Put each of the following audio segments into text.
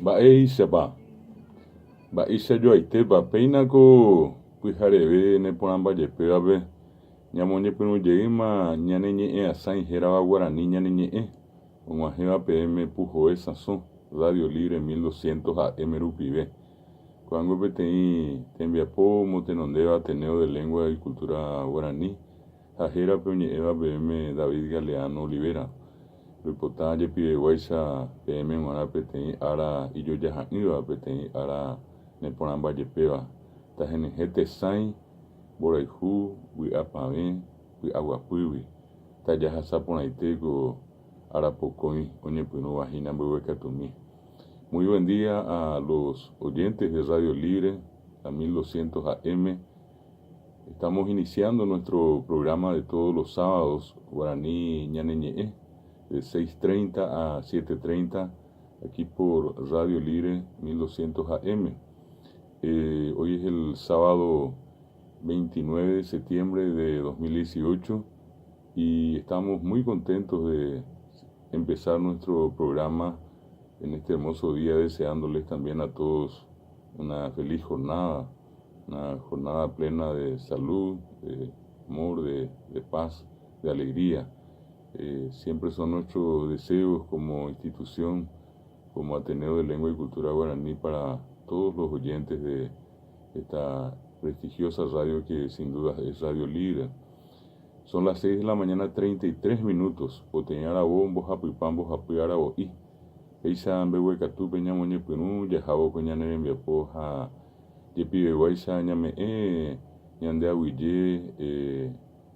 Mba'eichajoaitépa péinako pyhareve neporãmbajepévape ñamoñepyrũjeýma ñane ñe'ẽ asãi hérava Guarani ñane ñe'ẽ og̃uahẽva peẽme Pujoe Sãso Radio Libre 1200 AM rupive ko'águi peteĩ tembiapo motenondéva Ateneo de Lengua y Cultura Guarani ha hérape oñe'ẽva peẽme David Galeano Olivera roipota jepiveguáicha peẽme g̃uarã peteĩ ára ijojaha'ỹva peteĩ ára neporãmbajepéva tahenyhẽ tesãi mborayhu vy'apavẽ vy'aguapýgui tajahasaporãitéko arapokõi oñepyrũvahína mbeguekatumi. Muy buen día a los oyentes de Radio Libre, a 1200 AM. Estamos iniciando nuestro programa de todos los sábados, Guaraní Ñane Ñe'ẽ, de 6:30 a 7:30, aquí por Radio Libre 1200 AM. Hoy es el sábado 29 de septiembre de 2018 y estamos muy contentos de empezar nuestro programa en este hermoso día, deseándoles también a todos una feliz jornada, una jornada plena de salud, de amor, de paz, de alegría. Siempre son nuestros deseos como institución, como Ateneo de Lengua y Cultura Guaraní, para todos los oyentes de esta prestigiosa radio que sin duda es Radio Libre. Son las 6 de la mañana, 33 minutos. Oteñara bombo, japipambo, japuyara boí. Eisa mbeguekatu peñamoñepyrũ jahávoko ñanerembiapo ha jepiveguáicha ñame'ẽ ñande aguyje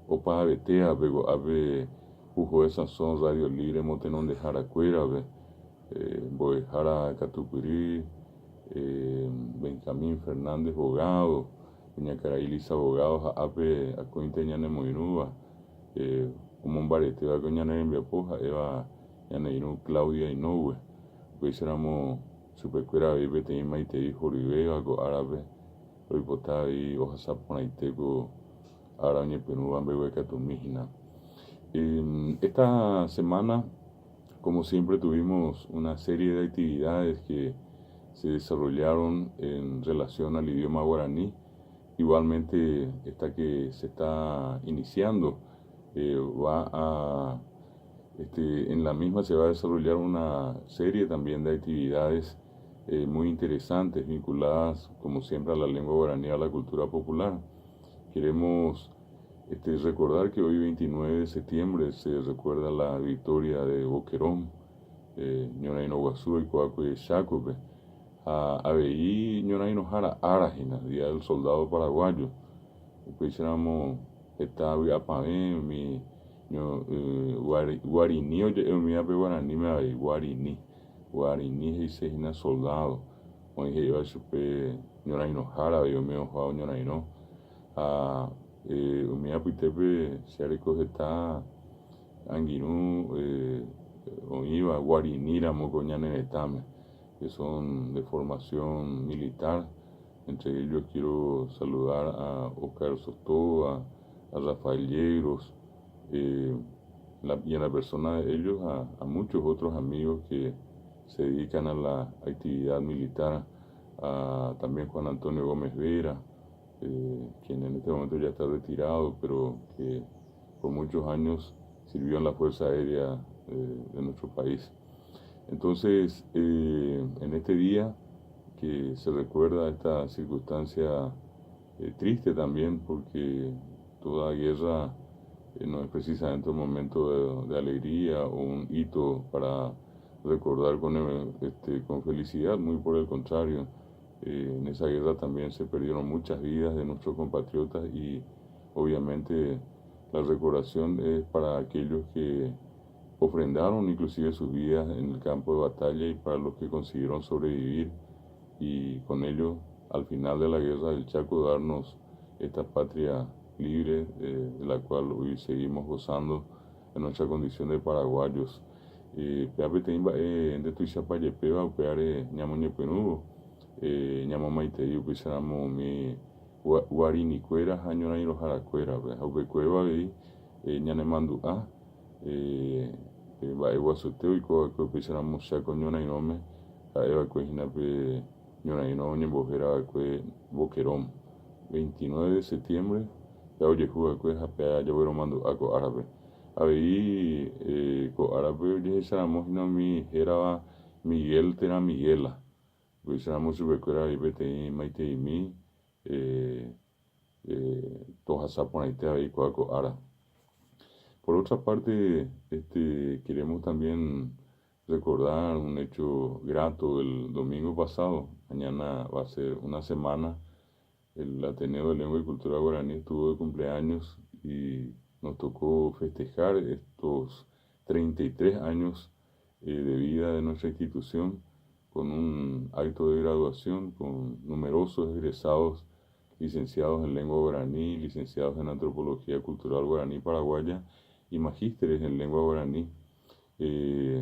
opahavetéapeko ápe Pujoe Sãso Radio Libre motenondeharakuérape mbo'ehára katupyry Benjamín Fernández Bogado, doña Karai Lisa Bogado ha'ápe akóinte ñanemoirũva omombaretévako ñanerembiapo ha'éva ñane irũ Claudia Inoue upéicharamo chupekuéravi peteĩ maitei horyvévako árape roipotávi ohasaporãitéko ára oñepyrũva mbeguekatumíhina. Esta semana, como siempre, tuvimos una serie de actividades que se desarrollaron en relación al idioma guaraní. Igualmente, esta que se está iniciando, en la misma se va a desarrollar una serie también de actividades muy interesantes vinculadas, como siempre, a la lengua guaraní, a la cultura popular. Queremos recordar que hoy 29 de septiembre se recuerda la victoria de Boquerón, Ñoraino Guazú y Coaco Chacope, a Aveí Ñoraino Jara Arajina, Día del Soldado Paraguayo. Pues éramos esta Viapaé, mi Guarini, oye, mi ape Guaraní me había Guarini, y Sejina Soldado, hoy que iba a supe Ñoraino Jara, yo me ojao Ñoraino. Umia Puitepe, Siareco está Anguinú, Oiva, Guarinira, Mocoñanetame, que son de formación militar. Entre ellos quiero saludar a Oscar Sotó, a Rafael Lleiros, y en la persona de ellos a muchos otros amigos que se dedican a la actividad militar, también Juan Antonio Gómez Vera, quien en este momento ya está retirado, pero que por muchos años sirvió en la Fuerza Aérea de nuestro país. Entonces, en este día que se recuerda esta circunstancia triste también, porque toda guerra no es precisamente un momento de alegría o un hito para recordar con felicidad, muy por el contrario. En esa guerra también se perdieron muchas vidas de nuestros compatriotas y obviamente la recordación es para aquellos que ofrendaron inclusive sus vidas en el campo de batalla y para los que consiguieron sobrevivir y con ello al final de la guerra del Chaco darnos esta patria libre de la cual hoy seguimos gozando en nuestra condición de paraguayos. Ñamamaitei upicharamo mi guarinicuera hañorairo jaracuera upecueva ñanemandu'a mba'e guasuteo iko upicharamo cháko ñorairõme Eva Cuejinape, Ñoraino, Ñembojera, Boquerón, 29 de septiembre, ya oye, juega, Japea, ya voy mando a co árabe. Ahí, co árabe, ya sabemos, no mi, era Miguel, tera Miguela, pues sabemos su becuera, y vete, maite y mi, todas saponaite ahí, co árabe. Por otra parte, queremos también recordar un hecho grato del domingo pasado. Mañana va a ser una semana. El Ateneo de Lengua y Cultura Guaraní estuvo de cumpleaños y nos tocó festejar estos 33 años de vida de nuestra institución con un acto de graduación con numerosos egresados licenciados en lengua guaraní, licenciados en antropología cultural guaraní paraguaya y magísteres en lengua guaraní,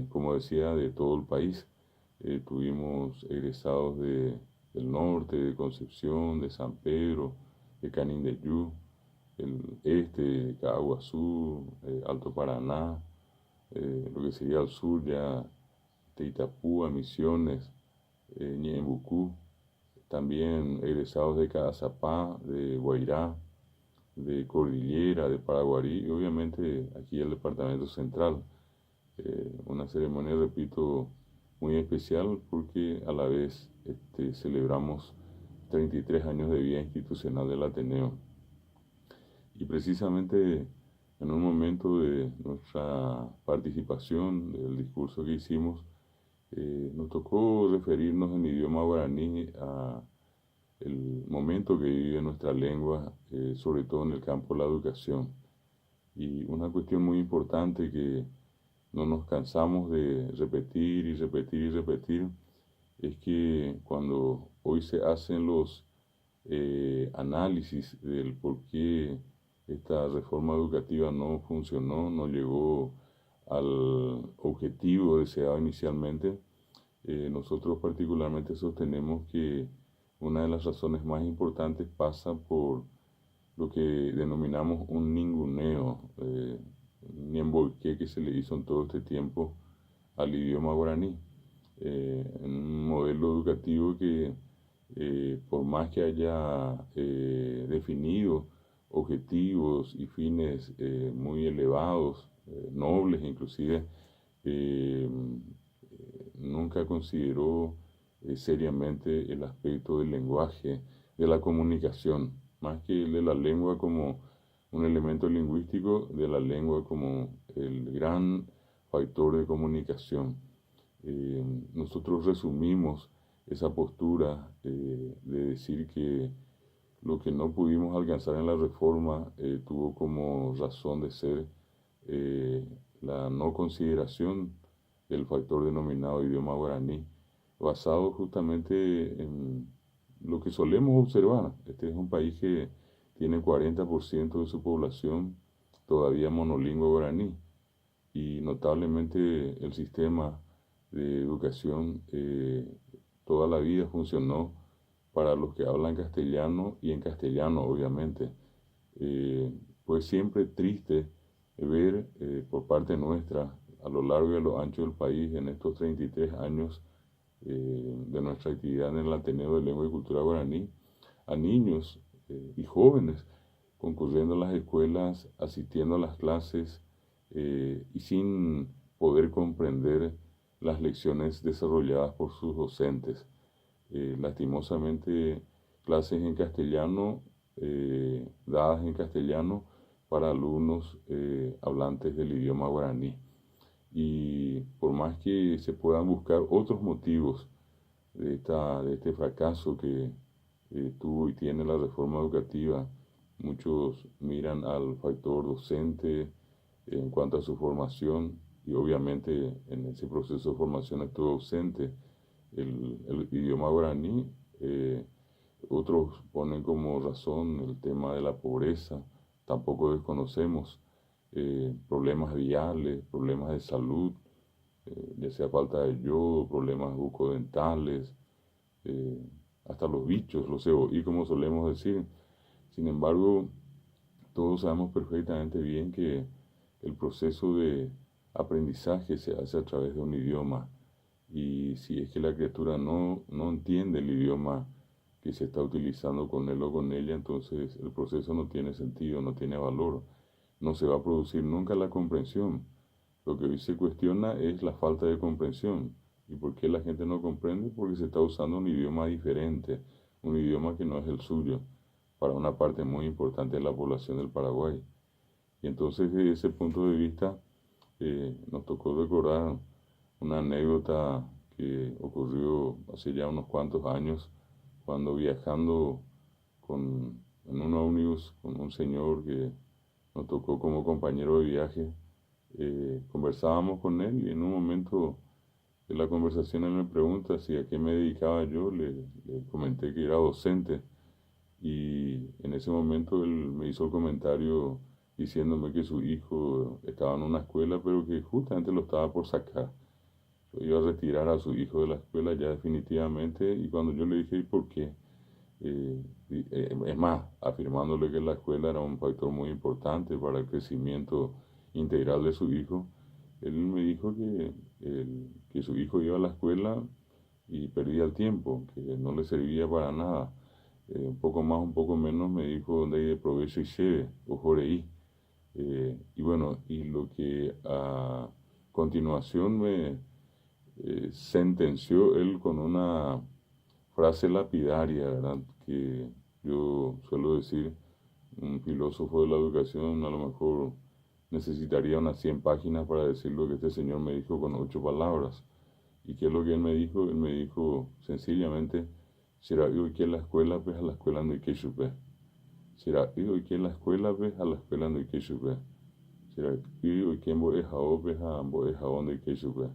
como decía, de todo el país. Tuvimos egresados del norte, de Concepción, de San Pedro, de Canindeyú, el este, de Caaguazú, Alto Paraná, lo que sería el sur ya, de Itapúa, Misiones, Ñembucú, también egresados de Cazapá, de Guairá, de Cordillera, de Paraguarí y obviamente aquí el Departamento Central. Una ceremonia, repito, muy especial porque a la vez celebramos 33 años de vida institucional del Ateneo. Y precisamente en un momento de nuestra participación, del discurso que hicimos, nos tocó referirnos en idioma guaraní a el momento que vive nuestra lengua, sobre todo en el campo de la educación. Y una cuestión muy importante que no nos cansamos de repetir y repetir y repetir es que cuando hoy se hacen los análisis del por qué esta reforma educativa no funcionó, no llegó al objetivo deseado inicialmente, nosotros particularmente sostenemos que una de las razones más importantes pasa por lo que denominamos un ninguneo, un embolqué que se le hizo en todo este tiempo al idioma guaraní, en un modelo educativo que por más que haya definido objetivos y fines muy elevados, nobles inclusive, nunca consideró seriamente el aspecto del lenguaje, de la comunicación, más que el de la lengua como un elemento lingüístico, de la lengua como el gran factor de comunicación. Nosotros resumimos esa postura de decir que lo que no pudimos alcanzar en la reforma tuvo como razón de ser la no consideración del factor denominado idioma guaraní, basado justamente en lo que solemos observar. Este es un país que tiene 40% de su población todavía monolingüe guaraní y notablemente el sistema de educación toda la vida funcionó para los que hablan castellano y en castellano obviamente. Pues siempre triste ver por parte nuestra a lo largo y a lo ancho del país en estos 33 años de nuestra actividad en el Ateneo de Lengua y Cultura Guaraní, a niños y jóvenes concurriendo a las escuelas, asistiendo a las clases y sin poder comprender las lecciones desarrolladas por sus docentes. Lastimosamente, clases en castellano, dadas en castellano para alumnos hablantes del idioma guaraní. Y por más que se puedan buscar otros motivos de este fracaso que tuvo y tiene la reforma educativa, muchos miran al factor docente en cuanto a su formación y obviamente en ese proceso de formación estuvo ausente el idioma guaraní. Otros ponen como razón el tema de la pobreza, tampoco desconocemos problemas viales, problemas de salud, ya sea falta de yodo, problemas bucodentales, hasta los bichos, los cebollí, como solemos decir. Sin embargo, todos sabemos perfectamente bien que el proceso de aprendizaje se hace a través de un idioma y si es que la criatura no entiende el idioma que se está utilizando con él o con ella, entonces el proceso no tiene sentido, no tiene valor, no se va a producir nunca la comprensión. Lo que hoy se cuestiona es la falta de comprensión. ¿Y por qué la gente no comprende? Porque se está usando un idioma diferente, un idioma que no es el suyo, para una parte muy importante de la población del Paraguay. Y entonces, desde ese punto de vista, nos tocó recordar una anécdota que ocurrió hace ya unos cuantos años, cuando viajando en un ómnibus con un señor que nos tocó como compañero de viaje, conversábamos con él y en un momento de la conversación él me pregunta si a qué me dedicaba yo, le comenté que era docente y en ese momento él me hizo el comentario diciéndome que su hijo estaba en una escuela pero que justamente lo estaba por sacar. Iba a retirar a su hijo de la escuela ya definitivamente y cuando yo le dije ¿y por qué? Es más, afirmándole que la escuela era un factor muy importante para el crecimiento integral de su hijo, él me dijo que su hijo iba a la escuela y perdía el tiempo, que no le servía para nada. Un poco más, un poco menos, me dijo donde hay de provecho y sede, o joreí. Y bueno, y lo que a continuación me sentenció él con una frase lapidaria, ¿verdad? Que yo suelo decir, un filósofo de la educación a lo mejor necesitaría unas 100 páginas para decir lo que este señor me dijo con 8 palabras. ¿Y qué es lo que él me dijo? Él me dijo sencillamente, será hoy que la escuela, pues a la escuela no hay que chupar. Será hoy que la escuela, pues a la escuela no hay que chupar. Será hoy que en Boejao, pues a Boejao no hay que chupar.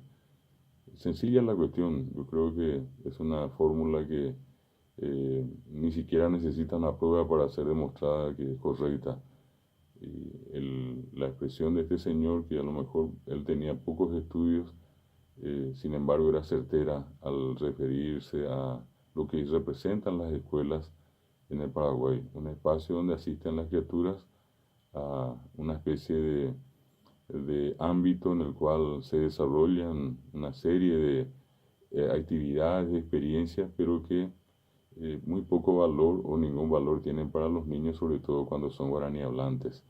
Sencilla la cuestión, yo creo que es una fórmula que ni siquiera necesita una prueba para ser demostrada que es correcta. Y la expresión de este señor, que a lo mejor él tenía pocos estudios, sin embargo era certera al referirse a lo que representan las escuelas en el Paraguay, un espacio donde asisten las criaturas a una especie de ámbito en el cual se desarrollan una serie de actividades, experiencias, pero que muy poco valor o ningún valor tienen para los niños, sobre todo cuando son guaraní hablantes.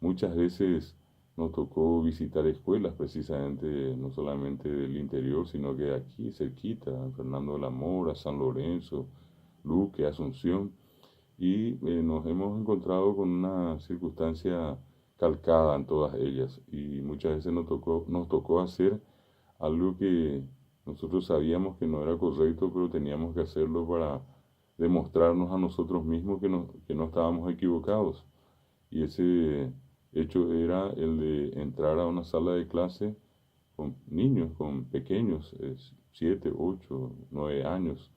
Muchas veces nos tocó visitar escuelas precisamente, no solamente del interior, sino que aquí cerquita, Fernando de la Mora, San Lorenzo, Luque, Asunción, y nos hemos encontrado con una circunstancia calcada en todas ellas y muchas veces nos tocó hacer algo que nosotros sabíamos que no era correcto, pero teníamos que hacerlo para demostrarnos a nosotros mismos que no estábamos equivocados. Y ese hecho era el de entrar a una sala de clase con niños, con pequeños, 7, 8, 9 años,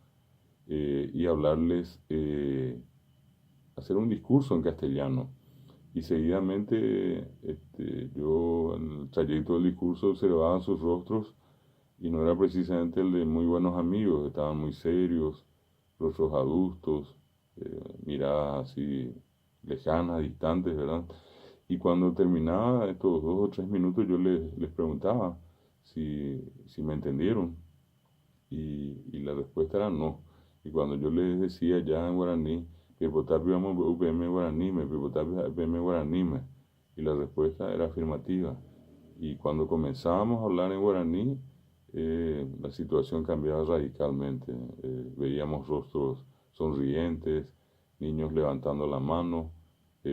y hablarles, hacer un discurso en castellano. Y seguidamente yo en el trayecto del discurso observaba sus rostros y no era precisamente el de muy buenos amigos, estaban muy serios, rostros adultos, miradas así lejanas, distantes, ¿verdad? Y cuando terminaba estos 2 o 3 minutos yo les preguntaba si me entendieron y la respuesta era no. Y cuando yo les decía ya en guaraní, que votar vamos UPM guaraní, me votar UPM guaraní, y la respuesta era afirmativa. Y cuando comenzábamos a hablar en guaraní, la situación cambiaba radicalmente. Veíamos rostros sonrientes, niños levantando la mano,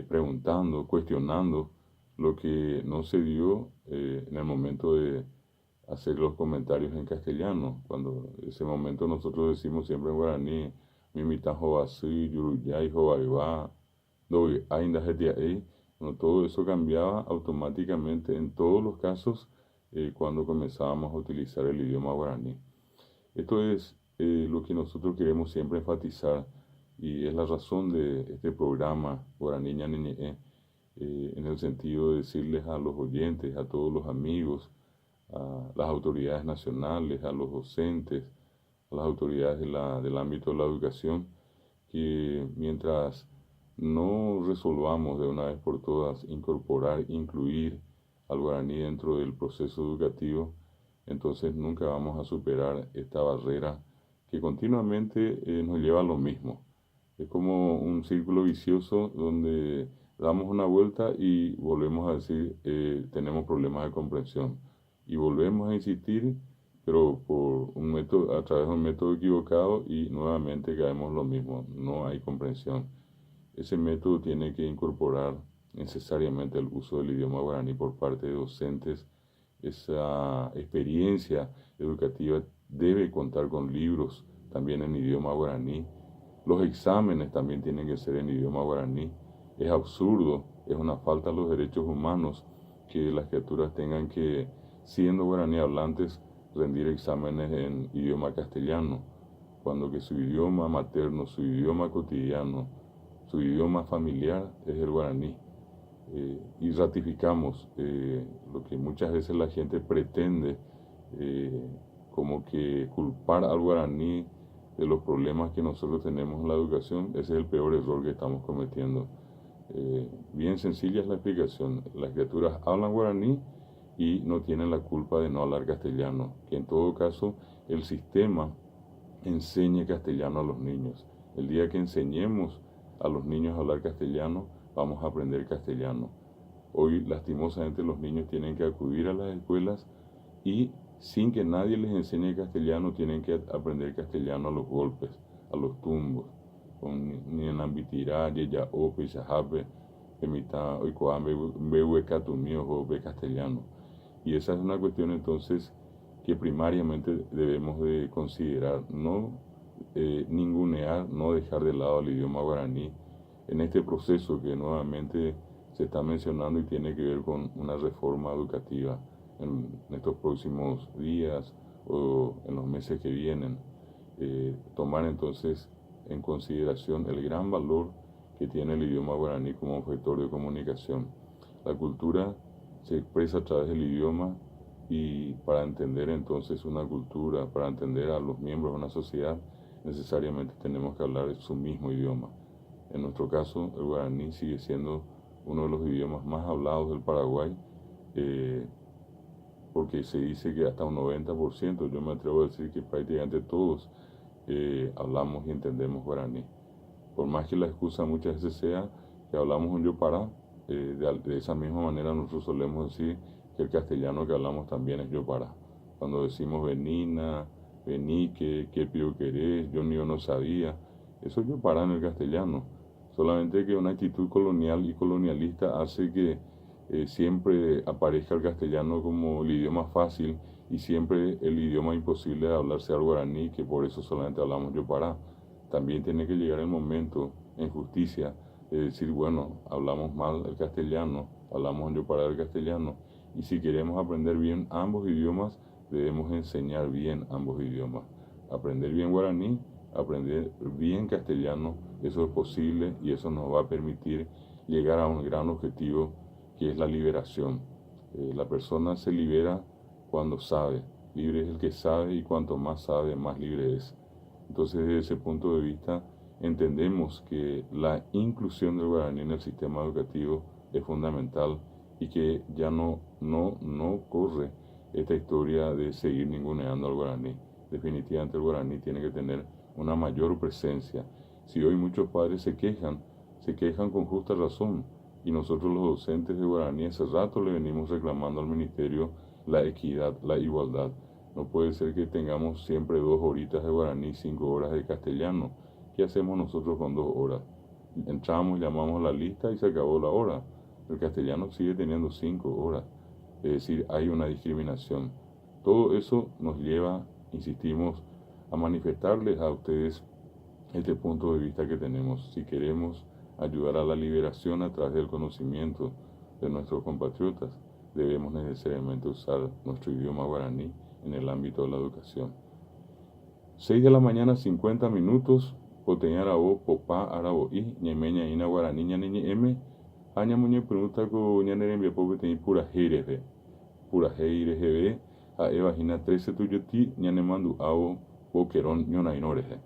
preguntando, cuestionando, lo que no se dio en el momento de hacer los comentarios en castellano. Cuando en ese momento nosotros decimos siempre en guaraní, mimita jovasí, yuruyay, jovaivá, doy ainda jetiaei. Bueno, todo eso cambiaba automáticamente en todos los casos cuando comenzábamos a utilizar el idioma guaraní. Esto es lo que nosotros queremos siempre enfatizar y es la razón de este programa Guaraní Ñañeñe, en el sentido de decirles a los oyentes, a todos los amigos, a las autoridades nacionales, a los docentes, a las autoridades del ámbito de la educación, que mientras no resolvamos de una vez por todas incorporar, incluir al guaraní dentro del proceso educativo, entonces nunca vamos a superar esta barrera que continuamente nos lleva a lo mismo. Es como un círculo vicioso donde damos una vuelta y volvemos a decir tenemos problemas de comprensión y volvemos a insistir, pero por un método, a través de un método equivocado, y nuevamente caemos lo mismo, no hay comprensión. Ese método tiene que incorporar necesariamente el uso del idioma guaraní por parte de docentes. Esa experiencia educativa debe contar con libros también en idioma guaraní. Los exámenes también tienen que ser en idioma guaraní. Es absurdo, es una falta a los derechos humanos que las criaturas tengan que, siendo guaraní hablantes, rendir exámenes en idioma castellano, cuando que su idioma materno, su idioma cotidiano, su idioma familiar es el guaraní. Y ratificamos lo que muchas veces la gente pretende, como que culpar al guaraní de los problemas que nosotros tenemos en la educación. Ese es el peor error que estamos cometiendo. Bien sencilla es la explicación. Las criaturas hablan guaraní y no tienen la culpa de no hablar castellano, que en todo caso el sistema enseñe castellano a los niños. El día que enseñemos a los niños a hablar castellano, vamos a aprender castellano. Hoy, lastimosamente, los niños tienen que acudir a las escuelas y, sin que nadie les enseñe castellano, tienen que aprender castellano a los golpes, a los tumbos. Ni en ambitirá, ya ope, jape, emita, oikoambe, beue catumío, jope castellano. Y esa es una cuestión entonces que primariamente debemos de considerar, no ningunear, no dejar de lado el idioma guaraní en este proceso que nuevamente se está mencionando y tiene que ver con una reforma educativa en estos próximos días o en los meses que vienen. Tomar entonces en consideración el gran valor que tiene el idioma guaraní como objetor de comunicación. La cultura se expresa a través del idioma, y para entender entonces una cultura, para entender a los miembros de una sociedad, necesariamente tenemos que hablar su mismo idioma. En nuestro caso, el guaraní sigue siendo uno de los idiomas más hablados del Paraguay, porque se dice que hasta un 90%, yo me atrevo a decir que prácticamente todos hablamos y entendemos guaraní. Por más que la excusa muchas veces sea que hablamos un yopará, de esa misma manera nosotros solemos decir que el castellano que hablamos también es yopará. Cuando decimos venina, venique, qué pío querés, yo no sabía, eso es yopará en el castellano. Solamente que una actitud colonial y colonialista hace que siempre aparezca el castellano como el idioma fácil y siempre el idioma imposible de hablar sea el guaraní, que por eso solamente hablamos yopará. También tiene que llegar el momento, en justicia, de decir, bueno, hablamos mal el castellano, hablamos yopará del castellano, y si queremos aprender bien ambos idiomas, debemos enseñar bien ambos idiomas. Aprender bien guaraní, aprender bien castellano, eso es posible y eso nos va a permitir llegar a un gran objetivo, que es la liberación. La persona se libera cuando sabe. Libre es el que sabe, y cuanto más sabe, más libre es. Entonces, desde ese punto de vista, entendemos que la inclusión del guaraní en el sistema educativo es fundamental, y que ya no corre esta historia de seguir ninguneando al guaraní. Definitivamente el guaraní tiene que tener una mayor presencia. Si hoy muchos padres se quejan con justa razón, y nosotros los docentes de guaraní hace rato le venimos reclamando al ministerio la equidad, la igualdad. No puede ser que tengamos siempre 2 horitas de guaraní, 5 horas de castellano. ¿Qué hacemos nosotros con 2 horas? Entramos, llamamos la lista y se acabó la hora. El castellano sigue teniendo 5 horas. Es decir, hay una discriminación. Todo eso nos lleva, insistimos, a manifestarles a ustedes este punto de vista que tenemos. Si queremos ayudar a la liberación a través del conocimiento de nuestros compatriotas, debemos necesariamente usar nuestro idioma guaraní en el ámbito de la educación. 6 de la mañana, 50 minutos. Poteñarabo, popá, arabo, y ñemeña, ina guaraní, ñaneñe, m. Aña muñe pregunta con ñanerembia, pobre teñi pura heirebe. Pura heirebe, a eva, jina 13 tuyoti, ñanemandu, abo, boquerón, ñona, inoreje.